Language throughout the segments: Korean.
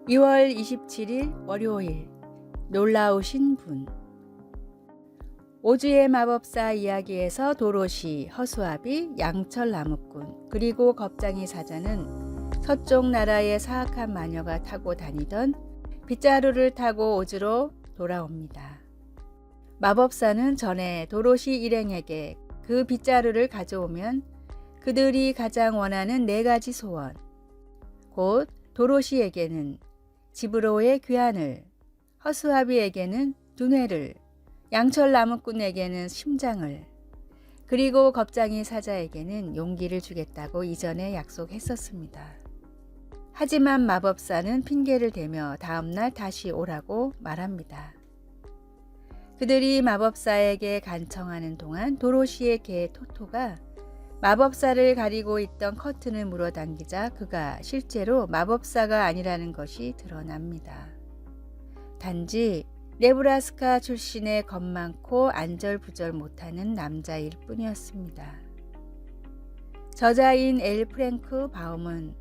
2월 27일 월요일 놀라우신 분. 오즈의 마법사 이야기에서 도로시, 허수아비, 양철 나무꾼 그리고 겁쟁이 사자는 서쪽 나라의 사악한 마녀가 타고 다니던 빗자루를 타고 오즈로 돌아옵니다. 마법사는 전에 도로시 일행에게 그 빗자루를 가져오면 그들이 가장 원하는 4가지 소원, 곧 도로시에게는 집으로의 귀환을, 허수아비에게는 두뇌를, 양철 나무꾼에게는 심장을, 그리고 겁쟁이 사자에게는 용기를 주겠다고 이전에 약속했었습니다. 하지만 마법사는 핑계를 대며 다음날 다시 오라고 말합니다. 그들이 마법사에게 간청하는 동안 도로시의 개 토토가 마법사를 가리고 있던 커튼을 물어당기자 그가 실제로 마법사가 아니라는 것이 드러납니다. 단지 네브라스카 출신의 겁 많고 안절부절 못하는 남자일 뿐이었습니다. 저자인 엘 프랭크 바움은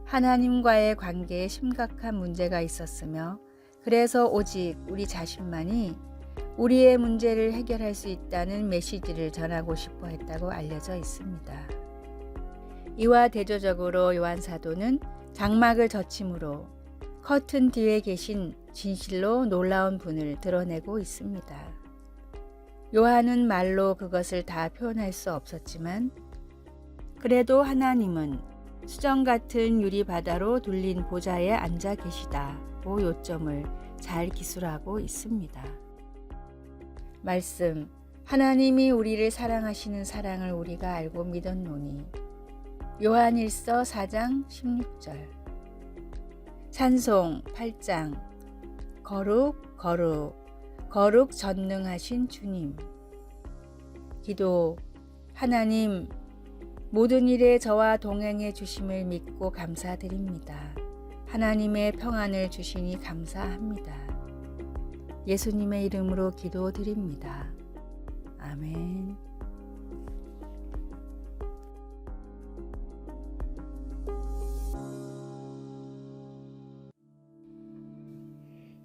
하나님과의 관계에 심각한 문제가 있었으며 그래서 오직 우리 자신만이 우리의 문제를 해결할 수 있다는 메시지를 전하고 싶어 했다고 알려져 있습니다. 이와 대조적으로 요한 사도는 장막을 젖힘으로 커튼 뒤에 계신 진실로 놀라운 분을 드러내고 있습니다. 요한은 말로 그것을 다 표현할 수 없었지만 그래도 하나님은 수정 같은 유리 바다로 둘린 보좌에 앉아 계시다고 요점을 잘 기술하고 있습니다. 말씀, 하나님이 우리를 사랑하시는 사랑을 우리가 알고 믿었노니. 요한일서 4장 16절. 찬송 8장. 거룩 거룩 거룩 전능하신 주님. 기도, 하나님 모든 일에 저와 동행해 주심을 믿고 감사드립니다. 하나님의 평안을 주시니 감사합니다. 예수님의 이름으로 기도드립니다. 아멘.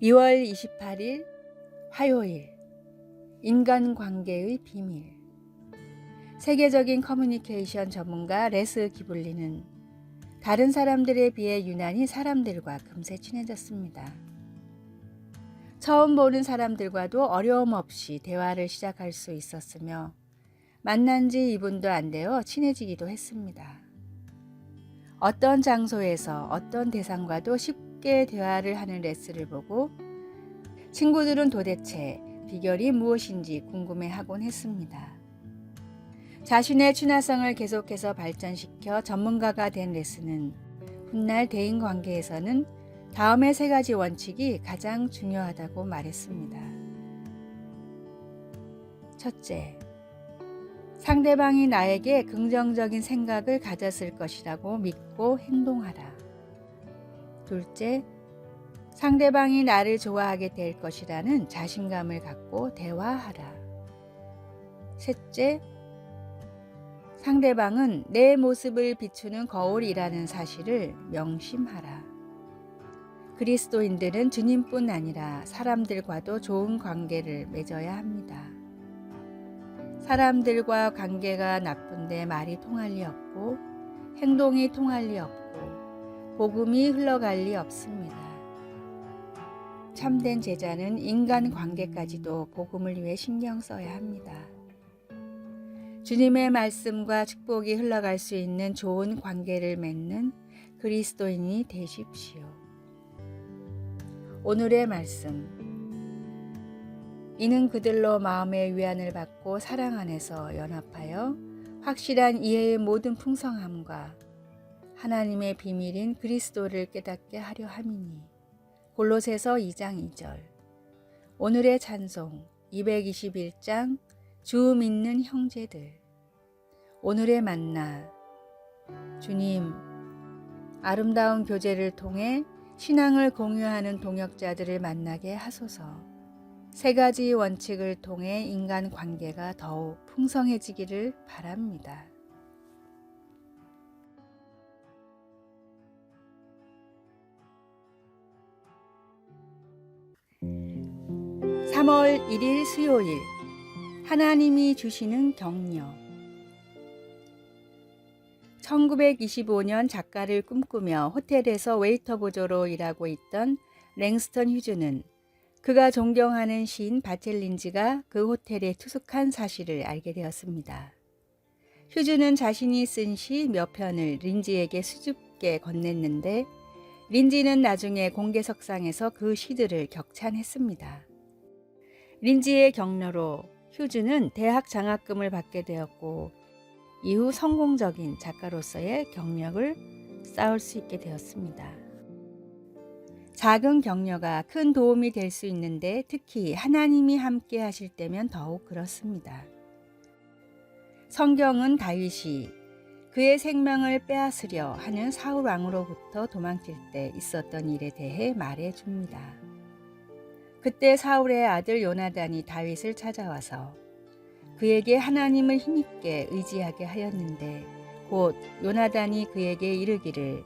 (2월 28일) 화요일. 인간관계의 비밀. 세계적인 커뮤니케이션 전문가 레스 기블리는 다른 사람들에 비해 유난히 사람들과 금세 친해졌습니다. 처음 보는 사람들과도 어려움 없이 대화를 시작할 수 있었으며 만난 지 2분도 안 되어 친해지기도 했습니다. 어떤 장소에서 어떤 대상과도 쉽게 대화를 하는 레스를 보고 친구들은 도대체 비결이 무엇인지 궁금해하곤 했습니다. 자신의 친화성을 계속해서 발전시켜 전문가가 된 레스는 훗날 대인관계에서는 다음의 3가지 원칙이 가장 중요하다고 말했습니다. 첫째, 상대방이 나에게 긍정적인 생각을 가졌을 것이라고 믿고 행동하라. 둘째, 상대방이 나를 좋아하게 될 것이라는 자신감을 갖고 대화하라. 셋째, 상대방은 내 모습을 비추는 거울이라는 사실을 명심하라. 그리스도인들은 주님뿐 아니라 사람들과도 좋은 관계를 맺어야 합니다. 사람들과 관계가 나쁜데 말이 통할 리 없고 행동이 통할 리 없고 복음이 흘러갈 리 없습니다. 참된 제자는 인간관계까지도 복음을 위해 신경 써야 합니다. 주님의 말씀과 축복이 흘러갈 수 있는 좋은 관계를 맺는 그리스도인이 되십시오. 오늘의 말씀. 이는 그들로 마음의 위안을 받고 사랑 안에서 연합하여 확실한 이해의 모든 풍성함과 하나님의 비밀인 그리스도를 깨닫게 하려 함이니. 골로새서 2장 2절. 오늘의 찬송 221장 주 믿는 형제들. 오늘의 만나. 주님, 아름다운 교제를 통해 신앙을 공유하는 동역자들을 만나게 하소서. 3가지 원칙을 통해 인간관계가 더욱 풍성해지기를 바랍니다. 3월 1일 수요일 하나님이 주시는 격려. 1925년 작가를 꿈꾸며 호텔에서 웨이터 보조로 일하고 있던 랭스턴 휴즈는 그가 존경하는 시인 바첼린즈가 그 호텔에 투숙한 사실을 알게 되었습니다. 휴즈는 자신이 쓴 시 몇 편을 린지에게 수줍게 건넸는데 린지는 나중에 공개석상에서 그 시들을 격찬했습니다. 린지의 격려로 휴즈는 대학 장학금을 받게 되었고 이후 성공적인 작가로서의 경력을 쌓을 수 있게 되었습니다. 작은 격려가 큰 도움이 될 수 있는데 특히 하나님이 함께 하실 때면 더욱 그렇습니다. 성경은 다윗이 그의 생명을 빼앗으려 하는 사울 왕으로부터 도망칠 때 있었던 일에 대해 말해 줍니다. 그때 사울의 아들 요나단이 다윗을 찾아와서 그에게 하나님을 힘있게 의지하게 하였는데 곧 요나단이 그에게 이르기를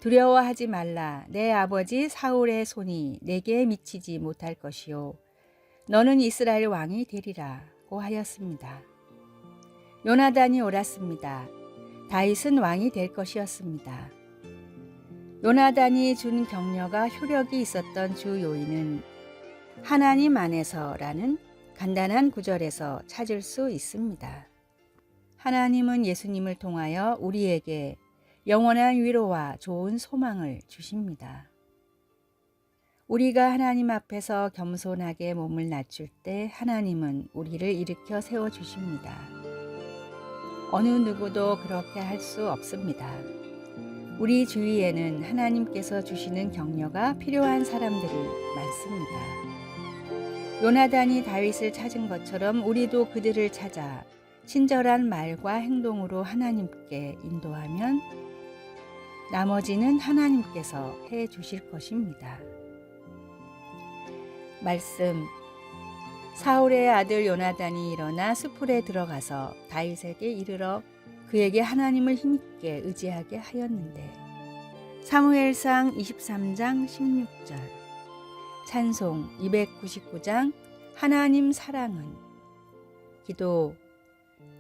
두려워하지 말라. 내 아버지 사울의 손이 내게 미치지 못할 것이요 너는 이스라엘 왕이 되리라고 하였습니다. 요나단이 옳았습니다. 다윗은 왕이 될 것이었습니다. 요나단이 준 격려가 효력이 있었던 주 요인은 하나님 안에서라는 간단한 구절에서 찾을 수 있습니다. 하나님은 예수님을 통하여 우리에게 영원한 위로와 좋은 소망을 주십니다. 우리가 하나님 앞에서 겸손하게 몸을 낮출 때 하나님은 우리를 일으켜 세워주십니다. 어느 누구도 그렇게 할 수 없습니다. 우리 주위에는 하나님께서 주시는 격려가 필요한 사람들이 많습니다. 요나단이 다윗을 찾은 것처럼 우리도 그들을 찾아 친절한 말과 행동으로 하나님께 인도하면 나머지는 하나님께서 해 주실 것입니다. 말씀. 사울의 아들 요나단이 일어나 수풀에 들어가서 다윗에게 이르러 그에게 하나님을 힘있게 의지하게 하였는데 사무엘상 23장 16절 찬송 299장 하나님 사랑은 기도.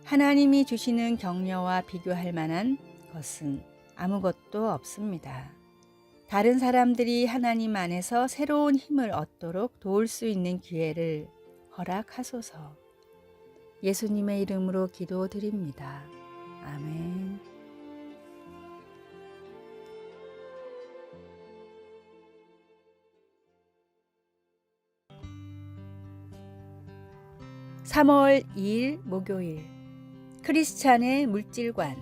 하나님이 주시는 격려와 비교할 만한 것은 아무것도 없습니다. 다른 사람들이 하나님 안에서 새로운 힘을 얻도록 도울 수 있는 기회를 허락하소서. 예수님의 이름으로 기도드립니다. 아멘. (3월 2일) 목요일 크리스찬의 물질관.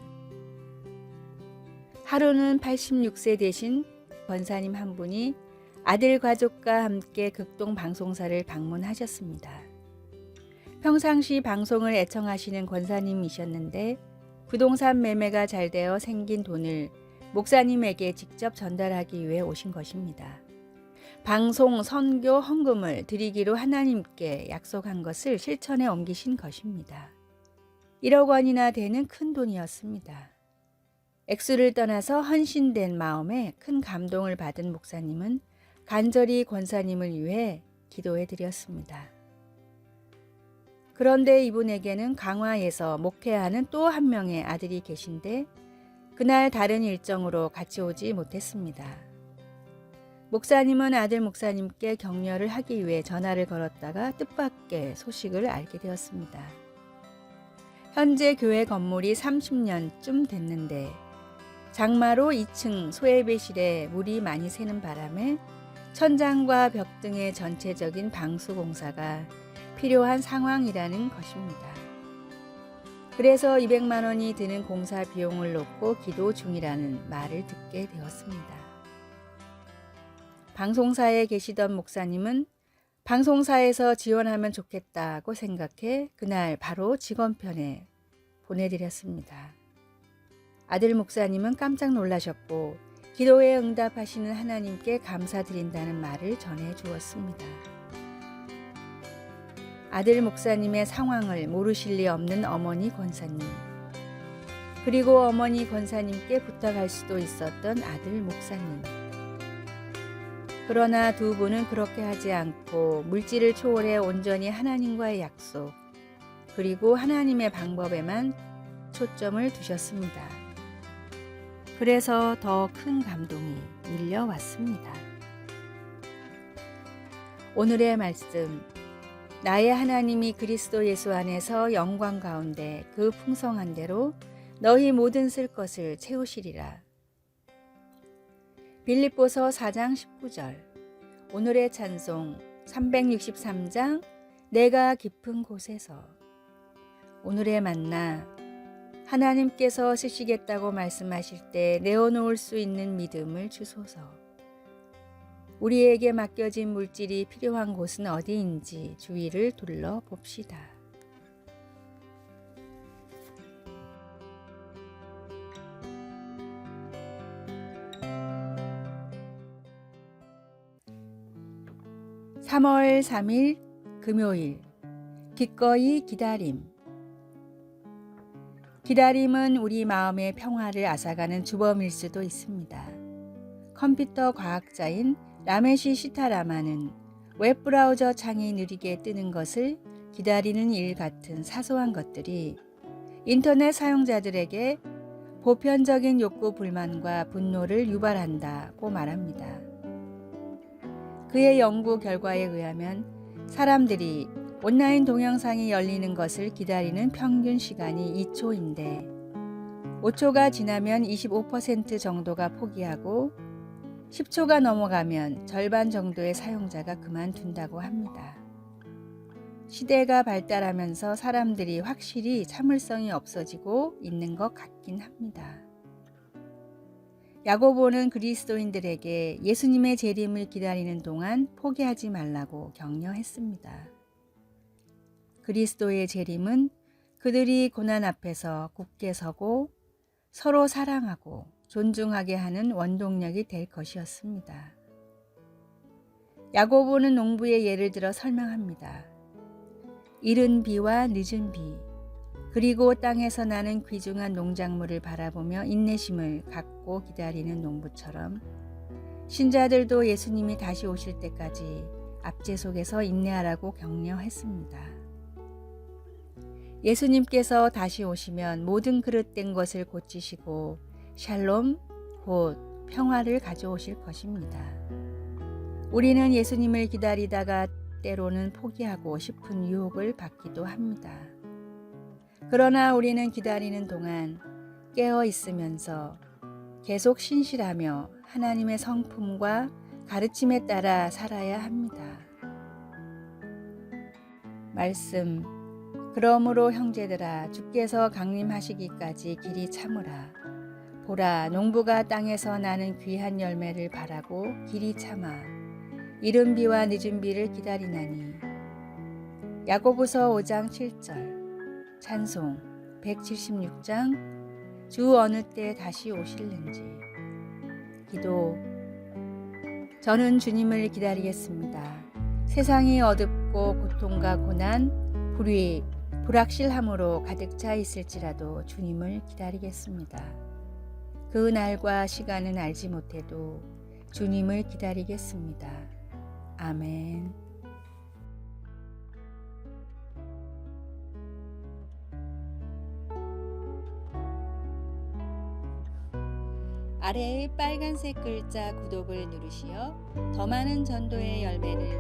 하루는 86세 되신 권사님 한 분이 아들 가족과 함께 극동 방송사를 방문하셨습니다. 평상시 방송을 애청하시는 권사님이셨는데 부동산 매매가 잘 되어 생긴 돈을 목사님에게 직접 전달하기 위해 오신 것입니다. 방송, 선교, 헌금을 드리기로 하나님께 약속한 것을 실천에 옮기신 것입니다. 1억 원이나 되는 큰 돈이었습니다. 액수를 떠나서 헌신된 마음에 큰 감동을 받은 목사님은 간절히 권사님을 위해 기도해 드렸습니다. 그런데 이분에게는 강화에서 목회하는 또 한 명의 아들이 계신데 그날 다른 일정으로 같이 오지 못했습니다. 목사님은 아들 목사님께 격려를 하기 위해 전화를 걸었다가 뜻밖의 소식을 알게 되었습니다. 현재 교회 건물이 30년쯤 됐는데 장마로 2층 소예배실에 물이 많이 새는 바람에 천장과 벽 등의 전체적인 방수 공사가 필요한 상황이라는 것입니다. 그래서 200만 원이 드는 공사 비용을 놓고 기도 중이라는 말을 듣게 되었습니다. 방송사에 계시던 목사님은 방송사에서 지원하면 좋겠다고 생각해 그날 바로 직원편에 보내드렸습니다. 아들 목사님은 깜짝 놀라셨고 기도에 응답하시는 하나님께 감사드린다는 말을 전해 주었습니다. 아들 목사님의 상황을 모르실 리 없는 어머니 권사님, 그리고 어머니 권사님께 부탁할 수도 있었던 아들 목사님. 그러나 두 분은 그렇게 하지 않고 물질을 초월해 온전히 하나님과의 약속, 그리고 하나님의 방법에만 초점을 두셨습니다. 그래서 더 큰 감동이 밀려왔습니다. 오늘의 말씀, 나의 하나님이 그리스도 예수 안에서 영광 가운데 그 풍성한 대로 너희 모든 쓸 것을 채우시리라. 빌립보서 4장 19절. 오늘의 찬송 363장 내가 깊은 곳에서. 오늘의 만나, 하나님께서 쓰시겠다고 말씀하실 때 내어놓을 수 있는 믿음을 주소서. 우리에게 맡겨진 물질이 필요한 곳은 어디인지 주위를 둘러봅시다. (3월 3일) 금요일. 기꺼이 기다림. 기다림은 우리 마음의 평화를 앗아가는 주범일 수도 있습니다. 컴퓨터 과학자인 라메시 시타라마는 웹브라우저 창이 느리게 뜨는 것을 기다리는 일 같은 사소한 것들이 인터넷 사용자들에게 보편적인 욕구 불만과 분노를 유발한다고 말합니다. 그의 연구 결과에 의하면 사람들이 온라인 동영상이 열리는 것을 기다리는 평균 시간이 2초인데 5초가 지나면 25% 정도가 포기하고 10초가 넘어가면 절반 정도의 사용자가 그만둔다고 합니다. 시대가 발달하면서 사람들이 확실히 참을성이 없어지고 있는 것 같긴 합니다. 야고보는 그리스도인들에게 예수님의 재림을 기다리는 동안 포기하지 말라고 격려했습니다. 그리스도의 재림은 그들이 고난 앞에서 굳게 서고 서로 사랑하고 존중하게 하는 원동력이 될 것이었습니다. 야고보는 농부의 예를 들어 설명합니다. 이른 비와 늦은 비, 그리고 땅에서 나는 귀중한 농작물을 바라보며 인내심을 갖고 기다리는 농부처럼 신자들도 예수님이 다시 오실 때까지 압제 속에서 인내하라고 격려했습니다. 예수님께서 다시 오시면 모든 그릇된 것을 고치시고 샬롬, 곧 평화를 가져오실 것입니다. 우리는 예수님을 기다리다가 때로는 포기하고 싶은 유혹을 받기도 합니다. 그러나 우리는 기다리는 동안 깨어 있으면서 계속 신실하며 하나님의 성품과 가르침에 따라 살아야 합니다. 말씀, 그러므로 형제들아 주께서 강림하시기까지 길이 참으라. 보라, 농부가 땅에서 나는 귀한 열매를 바라고 길이 참아 이른 비와 늦은 비를 기다리나니. 야고보서 5장 7절. 찬송 176장 주 어느 때 다시 오실는지. 기도. 저는 주님을 기다리겠습니다. 세상이 어둡고 고통과 고난, 불의, 불확실함으로 가득 차 있을지라도 주님을 기다리겠습니다. 그 날과 시간은 알지 못해도 주님을 기다리겠습니다. 아멘. 아래의 빨간색 글자 구독을 누르시어 더 많은 전도의 열매를